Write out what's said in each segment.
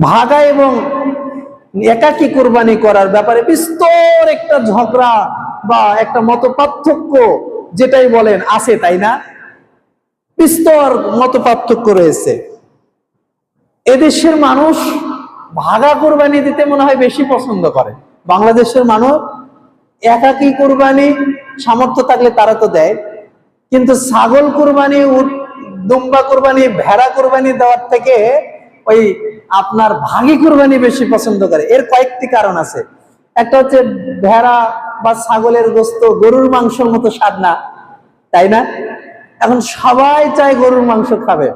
ভাগা এবং একাকী কুরবানি করার ব্যাপারে বিস্তর একটা ঝগড়া বা একটা মত পার্থক্য যেটাই বলেন আছে, তাই না? বিস্তর মত পার্থক্য রয়েছে। এদেশের মানুষ ভাগা কুরবানি দিতে মনে হয় বেশি পছন্দ করে। বাংলাদেশের মানুষ একাকী কুরবানি সামর্থ্য থাকলে তারা তো দেয়, কিন্তু ছাগল কুরবানি, দুম্বা কুরবানি, ভেড়া কুরবানি দেওয়ার থেকে ওই আপনার ভাগী কুরবানি বেশি পছন্দ করে। এর কয়েকটি কারণ আছে। একটা হচ্ছে ভেড়া বা ছাগলের গোস্ত গরুর মাংসের মতো স্বাদ না, তাই না? এখন সবাই চায় গরুর মাংস খাবে,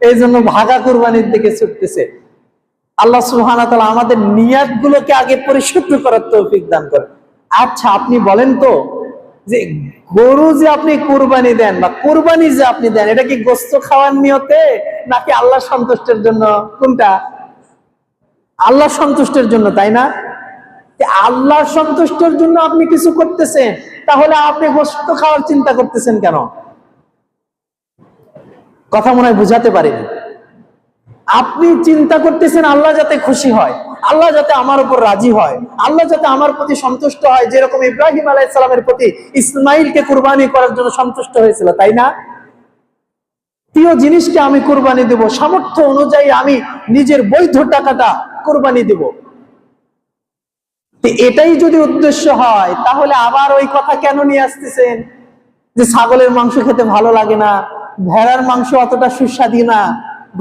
এই জন্য ভাগা কুরবানির দিকে ছুটতেছে। আল্লাহ সুবহানাহু ওয়া তাআলা আমাদের নিয়াত গুলোকে আগে পরিশুদ্ধ করার তৌফিক দান করেন। আচ্ছা, আপনি বলেন তো যে গরু যে আপনি কুরবানি দেন বা কুরবানি যে আপনি দেন, এটা কি গোস্ত খাওয়ার নিয়তে নাকি আল্লাহ সন্তুষ্টের জন্য? কোনটা? আল্লাহ সন্তুষ্টের জন্য, তাই না? আল্লাহ সন্তুষ্টের জন্য আপনি কিছু করতেছেন, তাহলে আপনি গোস্ত খাওয়ার চিন্তা করতেছেন কেন? কথা মনে হয় বুঝাতে পারিনি। আপনি চিন্তা করতেছেন আল্লাহ যাতে খুশি হয়, আল্লাহ যাতে আমার উপর রাজি হয়, আল্লাহ যাতে আমার প্রতি সন্তুষ্ট হয়, যেরকম ইব্রাহিম আলাইহিস সালামের প্রতি ইসমাইলকে কুরবানি করার জন্য সন্তুষ্ট হয়েছিল, তাই না? প্রিয় জিনিসকে আমি কুরবানি দেব, সামর্থ্য অনুযায়ী আমি নিজের বৈধ টাকাটা কুরবানি দেব। এটাই যদি উদ্দেশ্য হয়, তাহলে আবার ওই কথা কেন নিয়ে আসতেছেন যে ছাগলের মাংস খেতে ভালো লাগে না, ভেড়ার মাংস অতটা সুস্বাদু না,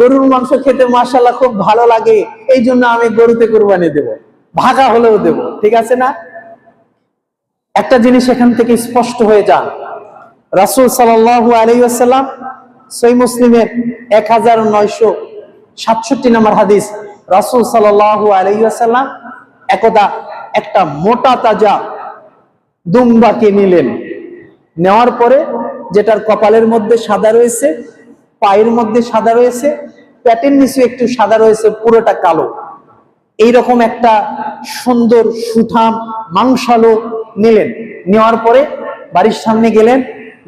গরুর মাংস খেতে মাশাআল্লাহ খুব ভালো লাগে, এই জন্য আমি গরুতে কুরবানি দেব, ভাগা হলেও দেব। ঠিক আছে না? একটা জিনিস এখান থেকে স্পষ্ট হয়ে যান, রাসূল সাল্লাল্লাহু আলাইহি ওয়াসাল্লাম সহিহ মুসলিমের 1967 নম্বর হাদিস, রাসূল সাল্লাল্লাহু আলাইহি ওয়াসাল্লাম একদা একটা মোটা তাজা দুম্বাকে নিলেন। নেওয়ার পরে যেটার কপালের মধ্যে সাদা রয়েছে, পায়ের মধ্যে সাদা রয়েছে, পেটের নিচে একটু সাদা রয়েছে, পুরোটা কালো, এইরকম একটা সুন্দর সুঠাম মাংসালো নিলেন। নেওয়ার পরে বাড়ির সামনে গেলেন,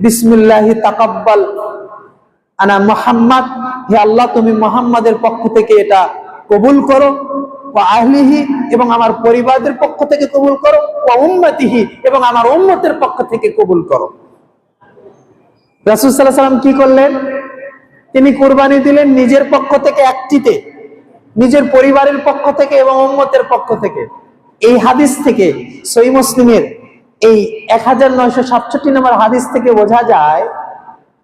বিসমিল্লাহি তাকাব্বাল আনা মুহাম্মদ, হে আল্লাহ তুমি মুহাম্মাদের পক্ষ থেকে এটা কবুল করো, ওয়া আহলিহি এবং আমার পরিবারদের পক্ষ থেকে কবুল করো, ওয়া উম্মতিহি এবং আমার উম্মতের পক্ষ থেকে কবুল করো। রাসূল সাল্লাল্লাহু আলাইহি ওয়াসাল্লাম কি করলেন? তিনি কুরবানি দিলেন নিজের পক্ষ থেকে একটিতে, নিজের পরিবারের পক্ষ থেকে এবং উম্মতের পক্ষ থেকে। এই হাদিস থেকে, সহিহ মুসলিমের এই 1967 নম্বর হাদিস থেকে বোঝা যায়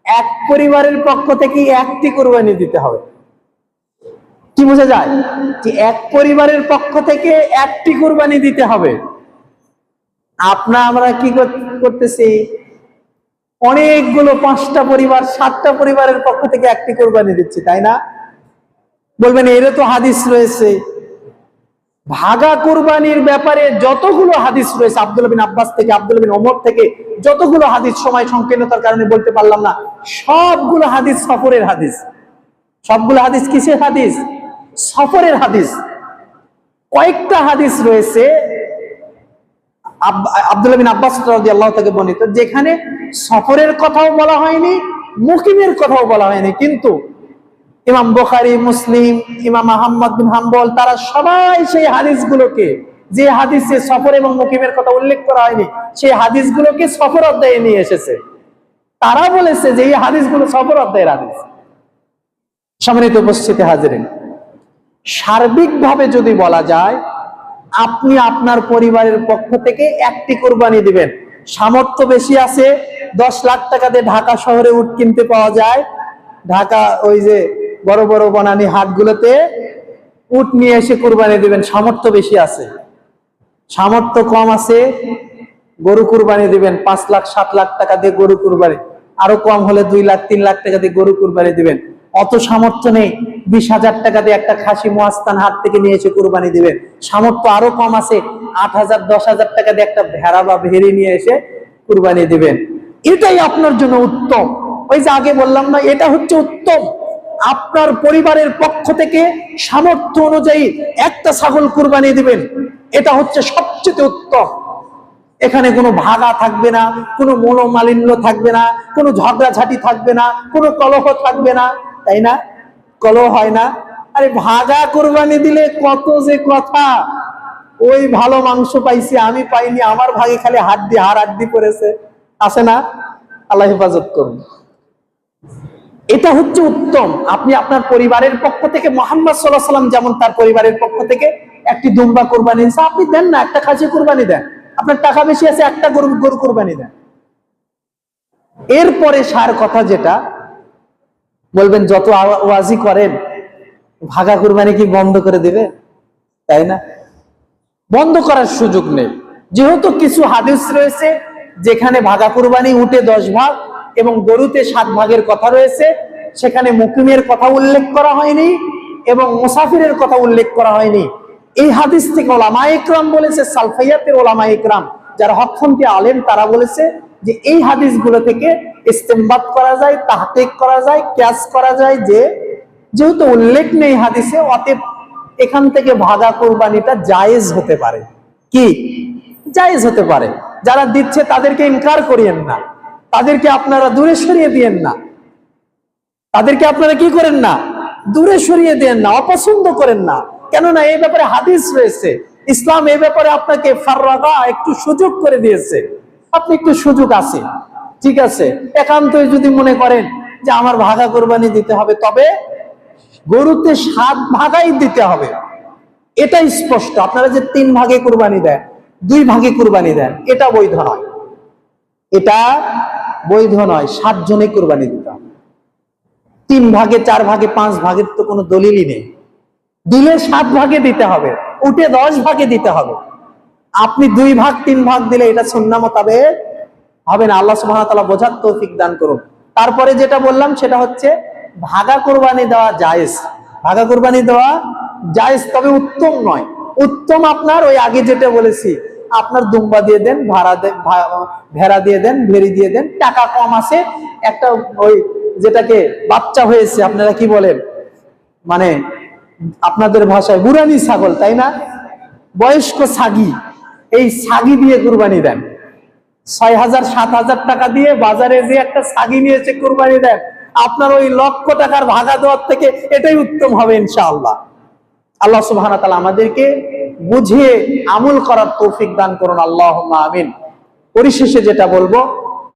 এক পরিবারের পক্ষ থেকে একটি কুরবানি দিতে হবে। কি বোঝা যায়? যে এক পরিবারের পক্ষ থেকে একটি কুরবানি দিতে হবে। আমরা কি করতেছি? অনেকগুলো 5টা পরিবার 7টা পরিবারের পক্ষ থেকে একটি কুরবানি দিচ্ছি, তাই না? বলবেন এরও তো হাদিস রয়েছে। ভাগা কুরবানির ব্যাপারে যতগুলো হাদিস রয়েছে, আব্দুল্লাহ বিন আব্বাস থেকে, আব্দুল্লাহ বিন ওমর থেকে যতগুলো হাদিস, সময় সংকীর্ণতার কারণে বলতে পারলাম না, সবগুলো হাদিস সফরের হাদিস। সবগুলো হাদিস কিসের হাদিস? সফরের হাদিস। কয়েকটা হাদিস রয়েছে আব্দুল্লাহ বিন আব্বাস রাদিয়াল্লাহু তাআলা থেকে বর্ণিত, যেখানে সফরের কথাও বলা হয়নি, মুকিমের কথাও বলা হয়নি, কিন্তু ইমাম বুখারী, মুসলিম, ইমাম আহমদ বিন হাম্বল তারা সবাই সেই হাদিসগুলোকে, যে হাদিসে সফর এবং মুকিমের কথা উল্লেখ করা হয়নি, সেই হাদিসগুলোকে সফর অধ্যায়ে নিয়ে এসেছে। তারা বলেছে যে এই হাদিসগুলো সফর অধ্যায়ের হাদিস। সম্মানিত উপস্থিতি হাজিরিন, সার্বিকভাবে যদি বলা যায়, আপনি আপনার পরিবারের পক্ষ থেকে একটি কুরবানি দিবেন। সামর্থ্য বেশি আছে, 10 লাখ টাকা দিয়ে ঢাকা শহরে উট কিনতে পাওয়া যায়। ঢাকা ওই যে বড় বড় বনানী হাটগুলোতে উট নিয়ে এসে কুরবানি দিবেন। সামর্থ্য বেশি আছে। সামর্থ্য কম আছে, গরু কুরবানি দিবেন 5 লাখ 7 লাখ টাকা দিয়ে গরু কুরবানি, আরো কম হলে 2 লাখ 3 লাখ টাকা দিয়ে গরু কুরবানি দিবেন। অত সামর্থ্য নেই, 20,000 টাকা দিয়ে একটা খাসি মুয়াস্তান হাট থেকে নিয়ে এসে কুরবানি দিবেন। সামর্থ্য আরো কম আছে, 8,000 10,000 টাকা দিয়ে একটা ভেড়া বা ভেড়ি নিয়ে এসে কুরবানি দিবেন। এটাই আপনার জন্য উত্তম। ওই যে আগে বললাম না, এটা হচ্ছে উত্তম। আপনার পরিবারের পক্ষ থেকে সামর্থ্য অনুযায়ী একটা ছাগল কুরবানি দিবেন, এটা হচ্ছে সবচেয়ে উত্তম। এখানে কোনো ভাগা থাকবে না, কোনো মনোমালিন্য থাকবে না, কোনো ঝগড়াঝাটি থাকবে না, কোনো কলহ থাকবে না, তাই না? কলহ হয় না? আরে ভাগা কোরবানি দিলে কত যে কথা, ওই ভালো মাংস পাইছি আমি পাইনি, আমার ভাগে খালি হাড্ডি হাড় হাড্ডি পড়েছে, আছে না? আল্লাহ হেফাজত করুন। এটা হচ্ছে উত্তম। আপনি আপনার পরিবারের পক্ষ থেকে, মুহাম্মদ সাল্লাল্লাহু আলাইহি ওয়াসাল্লাম যেমন তার পরিবারের পক্ষ থেকে একটি দুম্বা কোরবানি দিয়েছে, আপনি দেন না, একটা খাসি কোরবানি দেন। আপনার টাকা বেশি আছে, একটা গরু কোরবানি দেন। এরপরে সার কথা যেটা বলবেন, যত ওয়াজি করেন ভাগা কোরবানি কি বন্ধ করে দিবে? তাই না? বন্ধ করার সুযোগ নেই, যেহেতু কিছু হাদিস রয়েছে যেখানে ভাগা কোরবানি উটে 10 ভাগ এবং গরুতে 7 ভাগের কথা রয়েছে, সেখানে মুকিমের কথা উল্লেখ করা হয়নি এবং মুসাফিরের কথা উল্লেখ করা হয়নি। এই হাদিস থেকে ওলামায়ে ইকরাম বলেছে, সালফিয়াতের ওলামায়ে ইকরাম যারা হকপন্থী আলেম, তারা বলেছে যে এই হাদিসগুলো থেকে ইস্তেমবাদ করা যায়, তাহকিক করা যায়, কিয়াস করা যায় যে যেহেতু উল্লেখ নেই হাদিসে, অতএব এখান থেকে ভাগা কোরবানিটা জায়েজ হতে পারে। কি জায়েজ হতে পারে। যারা দিচ্ছে তাদেরকে ইনকার করিয়েন না, তাদেরকে আপনারা দূরে সরিয়ে দিয়েন না, তাদেরকে আপনারা কি করেন না, দূরে সরিয়ে দেন না, অপছন্দ করেন না। কেননা এই ব্যাপারে হাদিস রয়েছে, ইসলাম এই ব্যাপারে আপনাকে ফাররাগা একটু সুযোগ করে দিয়েছে, আপনি একটু সুযোগ আছে, ঠিক আছে। একান্তই যদি মনে করেন যে আমার ভাগা কোরবানি দিতে হবে, তবে গরুতে 7 ভাগাই দিতে হবে, এটা স্পষ্ট। আপনারা যে 3 ভাগে কোরবানি দেন, 2 ভাগে কোরবানি দেন, এটা বৈধ নয়, এটা বৈধ নয়। 7 জনে কোরবানি দিতে হবে। 3 ভাগে, 4 ভাগে, 5 ভাগের তো কোনো দলিলই নেই। দিলে 7 ভাগে দিতে হবে, উঠে 10 ভাগে দিতে হবে। আপনি 2 ভাগ 3 ভাগ দিলে এটা সুন্নাহ মোতাবেক হবে না। আল্লাহ সুবহানাহু ওয়া তাআলা বোঝার তৌফিক দান করুন। তারপরে যেটা বললাম সেটা হচ্ছে ভাগা কোরবানি দেওয়া জায়েজ, ভাগা কোরবানি দেওয়া জায়েজ, তবে উত্তম নয়। উত্তম আপনার ওই আগে যেটা বলেছি, আপনার দুম্বা দিয়ে দেন, ভেড়া দিয়ে দেন, ভেড়ি দিয়ে দেন, টাকা কম আছে, একটা ওই যেটাকে বাচ্চা হয়েছে, আপনারা কি বলেন, মানে আপনাদের ভাষায় বুড়ানি ছাগল, তাই না? বয়স্ক ছাগি, এই ছাগি দিয়ে কুরবানি দেন। 6,000 7,000 টাকা দিয়ে বাজারে যে একটা ছাগি নিয়েছে কুরবানি দেন, আপনার ওই লক্ষ টাকার ভাগা দেওয়ার থেকে এটাই উত্তম হবে ইনশাআল্লাহ। আল্লাহ সুবহানাহু ওয়া তাআলা আমাদেরকে বুঝিয়ে আমল করার তৌফিক দান করুন, আল্লাহুম্মা আমিন। পরিশেষে যেটা বলবো,